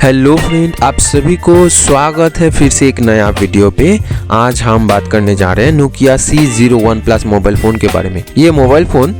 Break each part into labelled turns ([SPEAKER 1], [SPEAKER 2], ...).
[SPEAKER 1] Hello friend, आप सभी को स्वागत है फिर से एक नया वीडियो पे। आज हम बात करने जा रहे हैं Nokia C01 plus mobile phone के बारे में। ये मोबाइल फ़ोन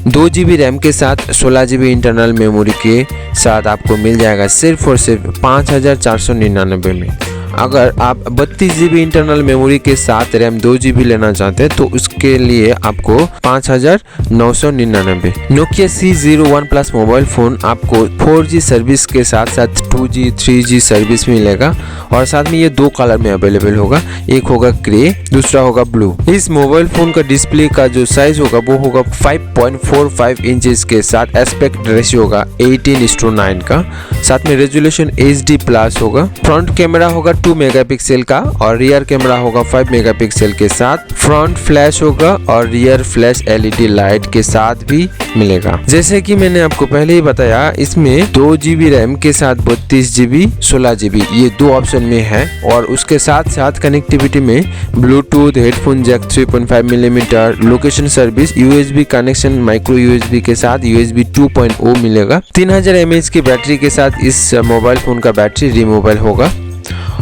[SPEAKER 1] 2 GB रैम के साथ 16 GB इंटरनल मेमोरी के साथ आपको मिल जाएगा सिर्फ और सिर्फ 5499 में। अगर आप 32 GB इंटरनल मेमोरी के साथ रैम 2 GB लेना चाहते हैं तो उसके लिए आपको 5999। Nokia C01 plus mobile phone आपको 4G सर्विस के साथ साथ 2G 3G सर्विस मिलेगा और साथ में ये 2 कलर में अवेलेबल होगा। एक होगा ग्रे, दूसरा होगा ब्लू। इस मोबाइल फ़ोन का डिस्प्ले का जो साइज होगा वो होगा 5.45 इंचेस के साथ एस्पेक्ट रेशियो होगा 18:9 का। साथ में रेजोल्यूशन HD प्लस होगा। फ्रंट कैमरा होगा 2 मेगापिक्सल का और रियर कैमरा होगा 5 मेगापिक्सल के साथ। फ्रंट फ्लैश होगा और रियर फ्लैश LED लाइट के साथ भी मिलेगा। जैसे कि मैंने आपको पहले ही बताया, इसमें 2 GB रैम के साथ 32 GB 16 GB ये 2 ऑप्शन में है और उसके साथ साथ कनेक्टिविटी में Bluetooth, headphone jack 3.5 millimetre, location service, USB connection micro USB के साथ USB 2.0 मिलेगा। 3000 mAh की बैटरी के साथ इस मोबाइल फोन का बैटरी रिमूवेबल होगा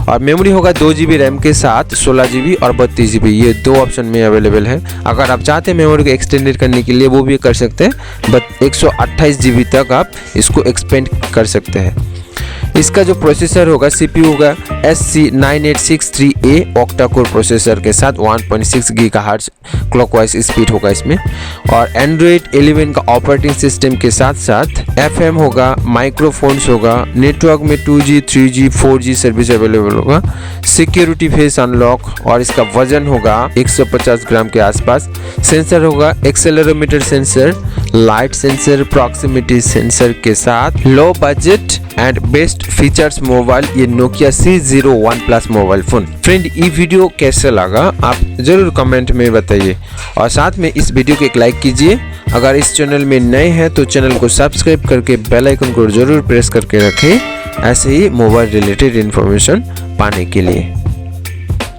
[SPEAKER 1] और मेमोरी होगा 2 GB रैम के साथ 16 GB और 32 GB ये 2 ऑप्शन में अवेलेबल है। अगर आप चाहते हैं मेमोरी को एक्सटेंडेड करने के लिए वो भी कर सकते हैं, बट 128 GB तक आप इसको एक्सपेंड कर सकते हैं। इसका जो प्रोसेसर होगा CPU होगा SC9863A ऑक्टा कोर प्रोसेसर के साथ 1.6 GHz क्लॉकवाइज स्पीड होगा इसमें और Android 11 का ऑपरेटिंग सिस्टम के साथ साथ FM होगा, माइक्रोफोन्स होगा, नेटवर्क में 2G 3G 4G service available होगा, सिक्योरिटी फेस अनलॉक और इसका वजन होगा 150 ग्राम के आसपास। सेंसर होगा accelerometer sensor, light sensor, proximity sensor के साथ low budget and best features mobile ये Nokia C01 plus mobile phone. Friend, ये वीडियो कैसा लगा आप जरूर कमेंट में बताइए और साथ में इस वीडियो को एक लाइक कीजिए। अगर इस चैनल में नए हैं तो चैनल को सब्सक्राइब करके बेल आइकन को जरूर प्रेस करके रखें ऐसे ही मोबाइल रिलेटेड इन्फॉर्मेशन पाने के लिए।